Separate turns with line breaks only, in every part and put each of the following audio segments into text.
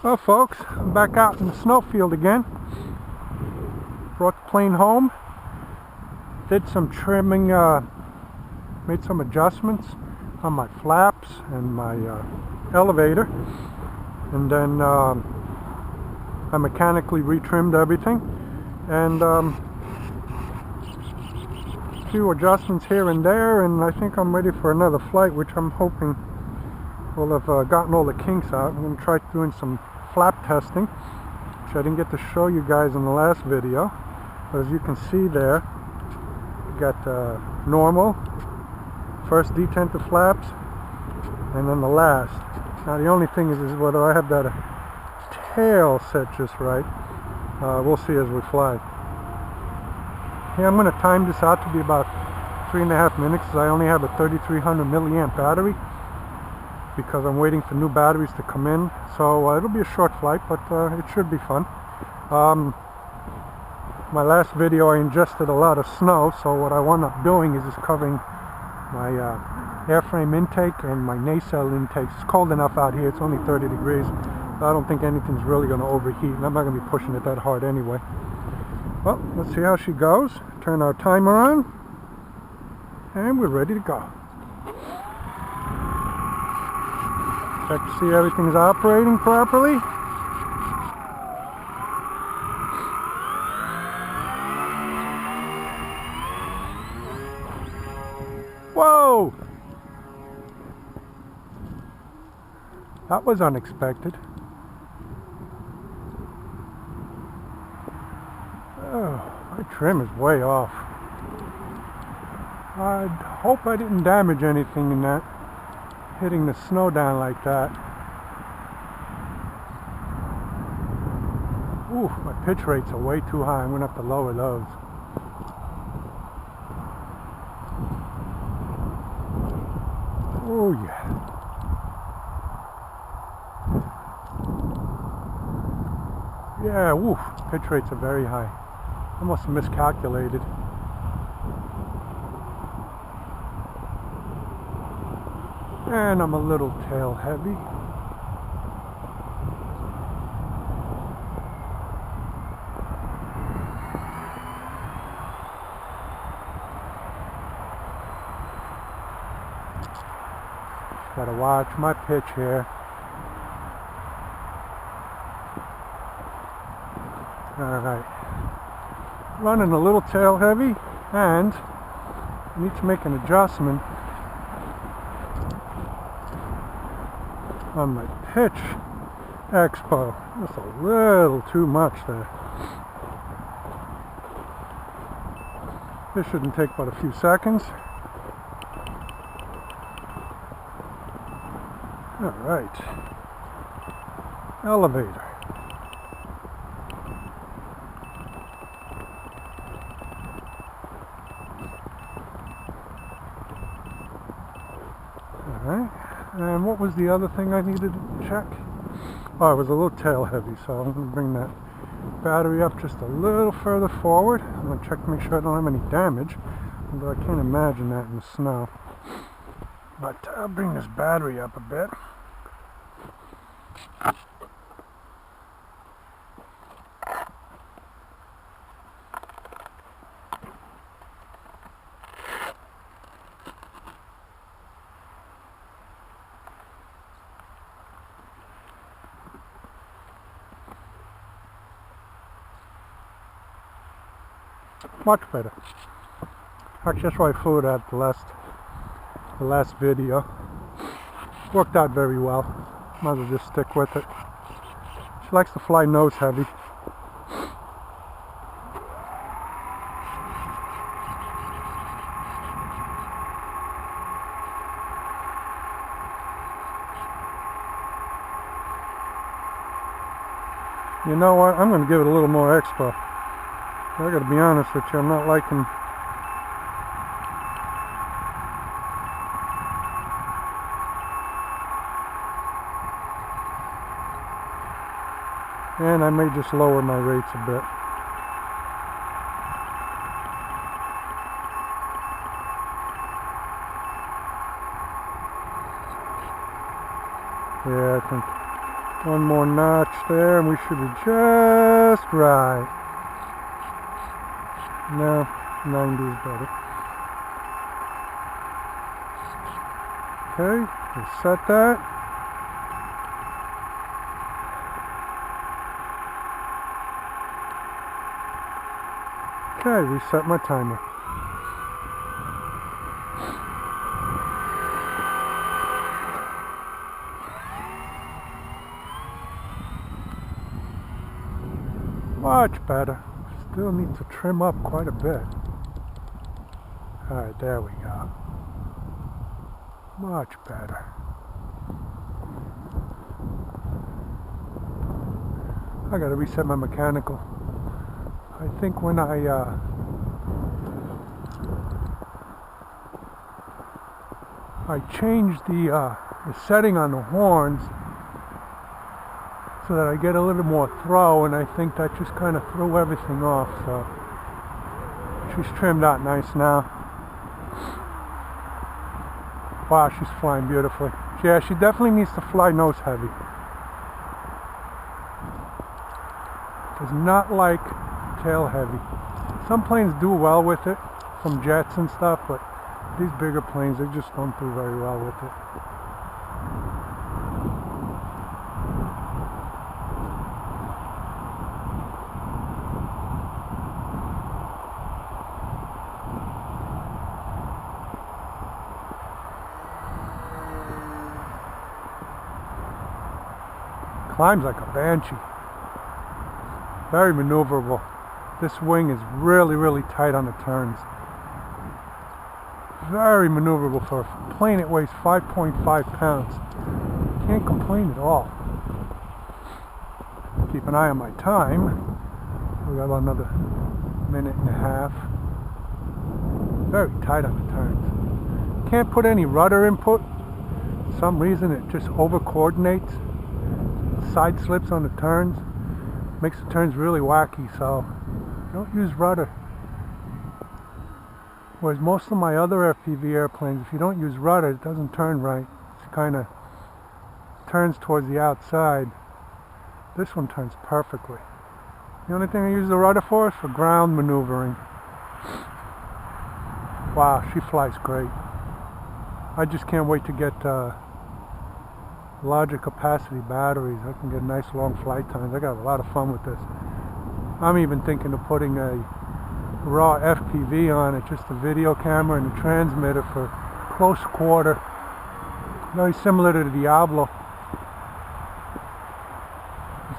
Well folks, I'm back out in the snowfield again. Brought the plane home. Did some trimming, made some adjustments on my flaps and my elevator. And then I mechanically retrimmed everything. And a few adjustments here and there, and I think I'm ready for another flight, which I'm hoping will have gotten all the kinks out. I'm going to try doing some flap testing, which I didn't get to show you guys in the last video. But as you can see there, we got normal, first detented flaps, and then the last. Now the only thing is whether I have that tail set just right. We'll see as we fly. Yeah, I'm going to time this out to be about 3.5 minutes, because I only have a 3300 milliamp battery, because I'm waiting for new batteries to come in. So it'll be a short flight, but it should be fun. My last video I ingested a lot of snow, so what I wound up doing is just covering my airframe intake and my nacelle intakes. It's cold enough out here, it's only 30 degrees. I don't think anything's really going to overheat, and I'm not going to be pushing it that hard anyway. Well, let's see how she goes. Turn our timer on, and we're ready to go. Check to see everything's operating properly. Whoa! That was unexpected. Oh, my trim is way off. I hope I didn't damage anything in that, hitting the snow down like that. Ooh, my pitch rates are way too high. I'm going to have to lower those. Oh yeah. Yeah, woof, pitch rates are very high. I must have miscalculated. And I'm a little tail heavy. Gotta watch my pitch here. Alright. Running a little tail heavy, and I need to make an adjustment on my pitch expo. That's a little too much there. This shouldn't take but a few seconds. Alright. Elevator. Alright. And what was the other thing I needed to check? Oh, it was a little tail heavy, so I'm going to bring that battery up just a little further forward. I'm going to check to make sure I don't have any damage, although I can't imagine that in the snow. But I'll bring this battery up a bit. Much better. Actually, that's why I flew it at the last video. Worked out very well. Might as well just stick with it. She likes to fly nose heavy. You know what? I'm going to give it a little more expo. I gotta be honest with you, I'm not liking and I may just lower my rates a bit. Yeah, I One more notch there and we should be just right. No, 90 is better. Okay, reset that. Okay, reset my timer. Much better. Still need to trim up quite a bit. Alright, there we go. Much better. I gotta reset my mechanical. I think when I changed the setting on the horns so that I get a little more throw, and I think that just kind of threw everything off. So she's trimmed out nice now. Wow, she's flying beautifully. Yeah, she definitely needs to fly nose heavy. Does not like tail heavy. Some planes do well with it, some jets and stuff, but these bigger planes, they just don't do very well with it. Climbs like a banshee. Very maneuverable. This wing is really, really tight on the turns. Very maneuverable for a plane that weighs 5.5 pounds. Can't complain at all. Keep an eye on my time. We got about another minute and a half. Very tight on the turns. Can't put any rudder input. For some reason it just over coordinates. Side slips on the turns. Makes the turns really wacky, so don't use rudder. Whereas most of my other FPV airplanes, if you don't use rudder, it doesn't turn right. It kind of turns towards the outside. This one turns perfectly. The only thing I use the rudder for is for ground maneuvering. Wow, she flies great. I just can't wait to get larger capacity batteries. I can get nice long flight times. I got a lot of fun with this. I'm even thinking of putting a raw FPV on it, just a video camera and a transmitter for close quarter. Very similar to the Diablo.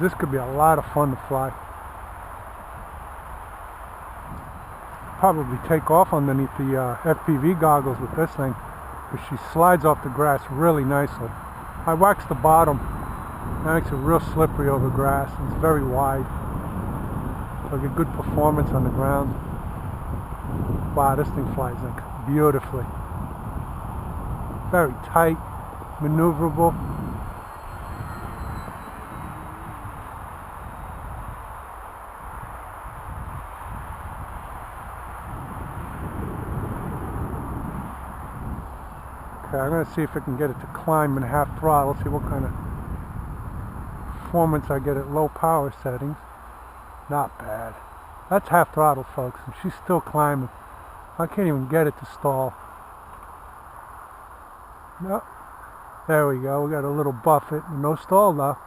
This could be a lot of fun to fly. Probably take off underneath the FPV goggles with this thing, because she slides off the grass really nicely. I waxed the bottom. That makes it real slippery over grass. It's very wide. So I get good performance on the ground. Wow, this thing flies like beautifully. Very tight, maneuverable. Okay, I'm going to see if I can get it to climb in half throttle, see what kind of performance I get at low power settings. Not bad. That's half throttle, folks, and she's still climbing. I can't even get it to stall. No. There we go. We got a little buffet. No stall though.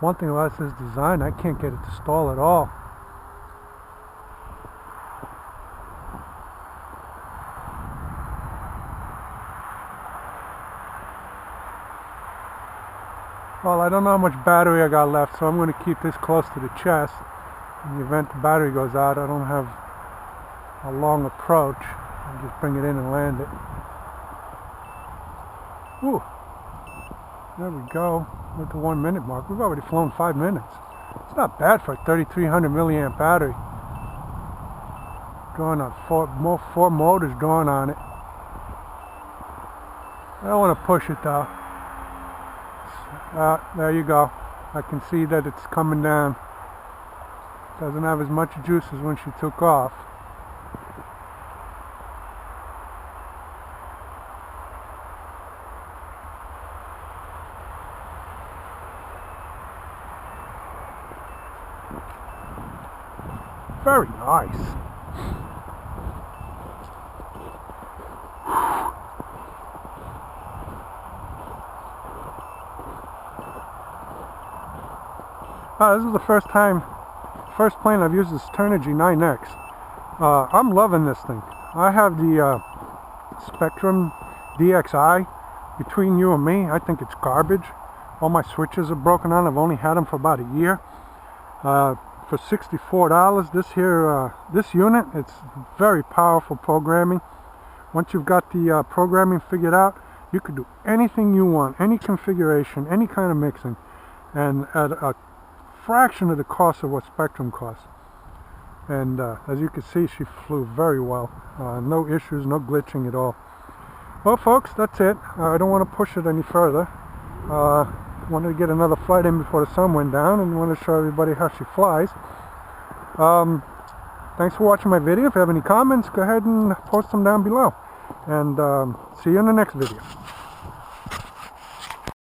One thing about this design, I can't get it to stall at all. Well, I don't know how much battery I got left, so I'm going to keep this close to the chest. In the event the battery goes out, I don't have a long approach. I'll just bring it in and land it. Ooh, there we go. We're at the 1 minute mark. We've already flown 5 minutes. It's not bad for a 3300 milliamp battery. Going on four motors going on it. I don't want to push it though. There you go. I can see that it's coming down. Doesn't have as much juice as when she took off. Very nice. This is the first plane I've used this Turnigy 9X. I'm loving this thing. I have the Spectrum DXi. Between you and me, I think it's garbage. All my switches are broken on. I've only had them for about a year. For $64, this unit, it's very powerful programming. Once you've got the programming figured out, you could do anything you want, any configuration, any kind of mixing, and at a fraction of the cost of what Spectrum costs. And as you can see, she flew very well. No issues, no glitching at all. Well, folks, that's it. I don't want to push it any further. Wanted to get another flight in before the sun went down, and want to show everybody how she flies. Thanks for watching my video. If you have any comments, go ahead and post them down below. And see you in the next video.